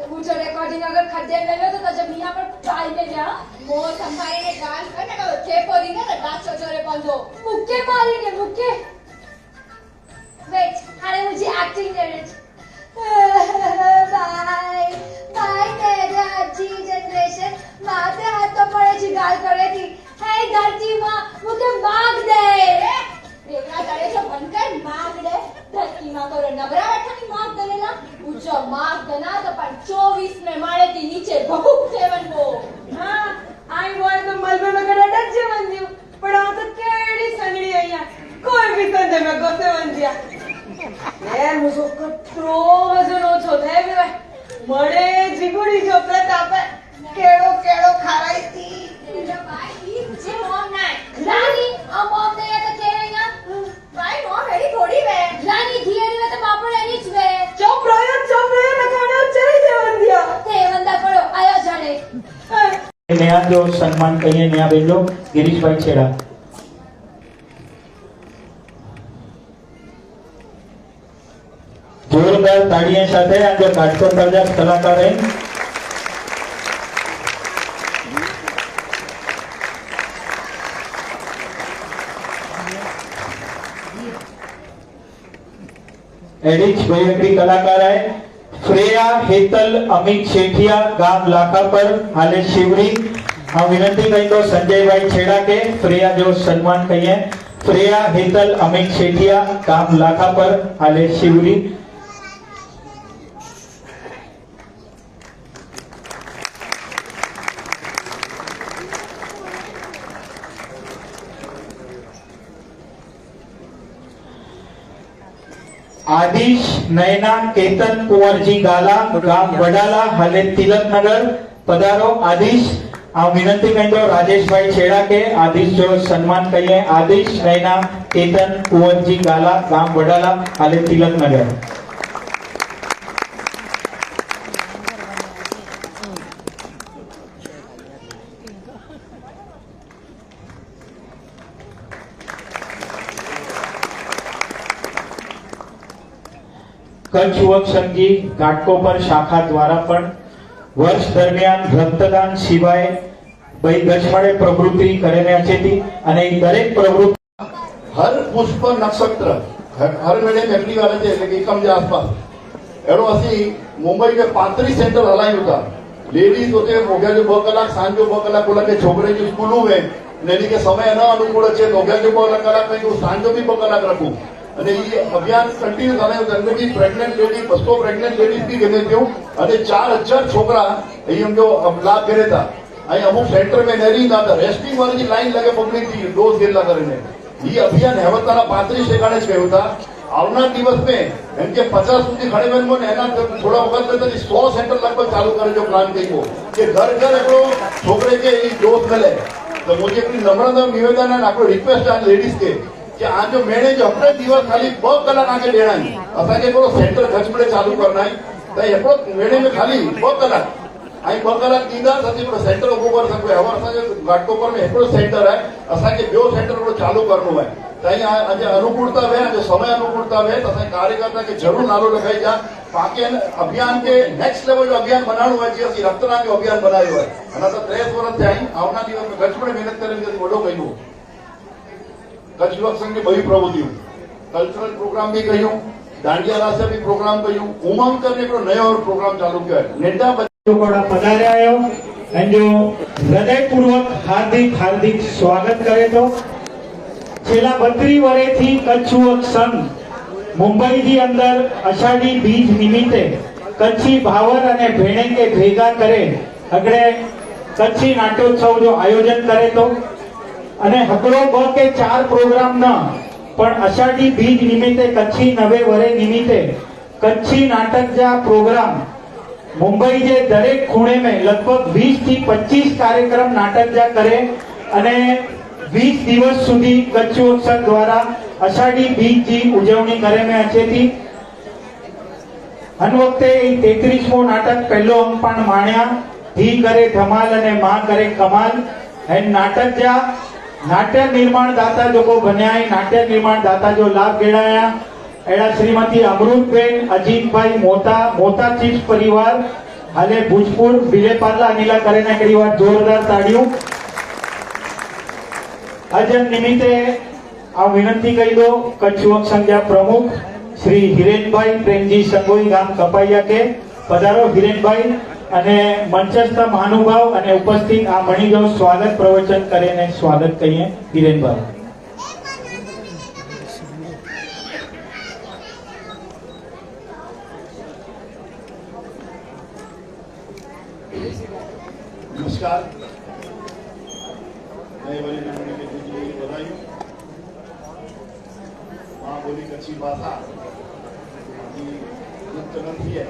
वो जो रिकॉर्डिंग अगर खड्डे में हो तो जब यहाँ पर डाल में जा वो संभाळीने डाल करने का थे पोरी ना डाच छोरे पंजो मुक्के मारेंगे मुक्के वेट अरे मुझे एक्टिंग करे बाय बाय तेरा जी जनरेशन माथे हाथ तो पड़े जी गाल करे थी हे धरती माँ मुझे मांग दे वेगळा जाळे जो बनकर माग दे धरती माँ को नबरा बैठानी माग देला ऊंचो माग देना तो पण 24 में माळे थी नीचे भभूक सेवन को हाँ आई बोल तो मलबे में कड़ा डच बन दियो पर आ तो केड़ी संगड़ी है यहाँ कोई भी संदे में गोसे बन दिया यार मुझे कतरो वजन ओछो થાય બે મળે જીગુડી જો પ્રતાપ કેળો કેળો ખારાઈ थी तेरा भाई जी मॉम नाय रानी आ मॉम ने तो केरेगा भाई मॉम एडी थोड़ी वे रानी धीरे में तो बापड़ एनी ज वे चुप रहो नखाने चली देवन दिया ते वंदा पड़ो आयो जाने नया जो सम्मान कहिए नया बेलो गिरीश भाई छेड़ा जोरदार ताड़ियां साथे आ जो काटकोट दर्जा कलाकार है एडिच भयंकरी कलाकार है फ्रेया हेतल अमित शेठिया गाम लाखा पर हाले शिवरी हम विनती कही तो संजय भाई छेड़ा के फ्रेया जो सम्मान कहिए फ्रेया हेतल अमित शेठिया गाम लाखा पर हाले शिवरी आदिश नयना केतन कुंवरजी गाला गाम वडाला हाले तिलक नगर पधारो आदिश हम विनती कहीं तो राजेश भाई छेड़ा के आदिश जो सम्मान कहिए आदिश नयना केतन कुंवरजी गाला गाम वडाला हाले तिलक नगर कच्छ युवक संघ घाटकोपर शाखा द्वारा पण वर्ष दरमियान रक्तदान सिवाय भाई गजमड़े प्रवृत्ति करेने अचेती अने दरेक प्रवृत्ति हर पुष्प नक्षत्र हर महीने में एप्रिल वाले थे लेकिन एकम के आसपास एरो असी मुंबई में 35 सेंटर हलाई होता लेडीज होते मोगल जो 2 कलाक सांज जो 2 कलाक बोला के छोकरे जो स्कूलों में लेडी के समय न अनुकूल है मोगल जो 2 कलाक में सांज जो भी 2 कलाक रखूं અને એ અભિયાન કન્ટિન્યુ થાય છે અંદર પ્રેગ્નન્ટ લેડી 200 પ્રેગ્નન્ટ લેડીઝ બી ગમે તેવું અને 4000 છોકરા અહીં એમ જો લાભ કરે હતા અહીં અમુક સેન્ટર में નરી ના હતા રેસ્ટિંગ વાળી લાઈન લગે પકડી હતી ડોઝ ગેલા કરીને એ અભિયાન હેવતાના 35 ઠેકાણે જ ગયું હતા આવનાર દિવસ में એમ કે 50 સુધી ખડે બનવો ને એના થોડા વખત में 100 સેન્ટર લગભગ ચાલુ કરે જો પ્લાન કર્યો કે ઘર ઘર એકલો છોકરે કે એ ડોઝ મળે તો મુજે એક નમ્ર નિવેદન અને આપણો રિક્વેસ્ટ આ લેડીઝ કે कि आज जो मैंने जो अपने दिवस खाली 2 कलाक आगे देना है असा के को सेंटर खचमड़े चालू करना है तो एपो मैंने में खाली 2 कलाक आई 2 कलाक दीदा सती को सेंटर उभो कर सको हवा असा जो घाटकोपर में एपो सेंटर है असा के दो सेंटर को चालू करनो है तई आज अनुकूलता है जो समय अनुकूलता है तो कार्यकर्ता के जरूर नारो लगाई जा बाकी अभियान के नेक्स्ट लेवल जो अभियान बनाणो है जे रक्तदान जो अभियान बनायो है अना तो 30 वर्ष थे आई आवना दिवस में गजमड़े मेहनत करीने वडो कहियो कच्छ युवक संघ की बड़ी प्रवृत्ति कल्चरल प्रोग्राम भी कही दांडिया रास भी प्रोग्राम कही उमंग करने को नया और प्रोग्राम चालू किया नेता पधार्या जो हृदयपूर्वक हार्दिक हार्दिक स्वागत करे तो छेल्ला 32 वर्षथी कच्छ युवक संघ मुंबई जी अंदर अषाढ़ी बीज निमित्ते कच्छी भावर अने भेणे के भेगा करे अगड़े कच्छी नाट्योत्सव जो आयोजन करे तो અને હકડો બ કે 4 પ્રોગ્રામ ન પણ અષાઢી બીજ નિમિત્તે કચ્છી નવે વરે નિમિત્તે કચ્છી નાટક જા પ્રોગ્રામ મુંબઈ જે દરેક ખૂણે में लगभग 20 થી 25 कार्यक्रम नाटक जा करे અને 20 દિવસ સુધી કચ્છ उत्सव द्वारा અષાઢી બીજ जी ઉજવણી કરે में अचेती हन वखते 33मो नाटक पहलो अंक पण माण्या धी करे धमाल अने मां करे कमाल एन नाटक जा नाट्य निर्माण दाता जो को बन्या नाट्य निर्माण दाता जो लाभ घेड़ाया एड़ा श्रीमती अमृतबेन अजीत भाई मोता मोता चीज परिवार હાલે ભુજપુર વિલેપાર્લા અનિલા કરેના કરી વાર જોરદાર તાળીઓ આજન નિમિત્તે આ વિનંતી કરી દો કચ્છ યુવક સંઘના પ્રમુખ શ્રી હિરેનભાઈ પ્રેમજી સંગોઈ ગામ કપાઈયા કે પધારો હિરેનભાઈ અને મંચસ્થ મહાનુભાવ અને ઉપસ્થિત આ મણીગૌ સ્વાગત પ્રવચન કરીને સ્વાગત કહીએ હિરેનભાઈ. नमस्कार, नए वाली नमूने के लिए बधाई. माँ बोली कच्ची भाषा की मुक्त नहीं है.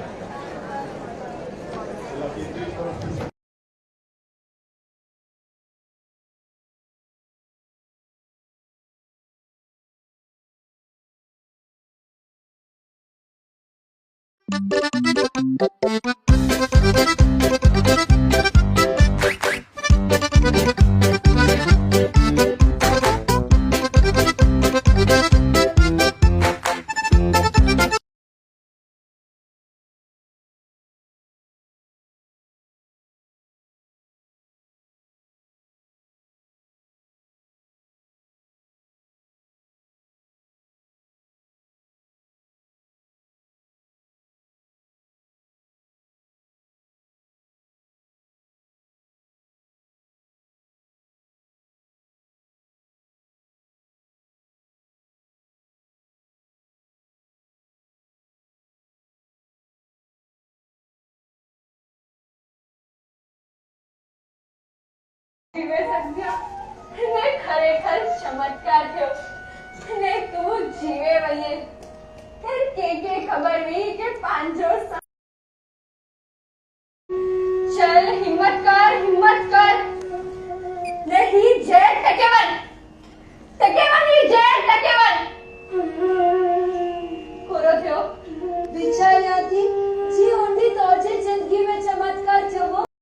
જીવે સંધ્યા ને ખરેખર ચમત્કાર થયો ને તું જીવે વયે કે ખબર વી કે પાંજો ચલ હિમ્મત કર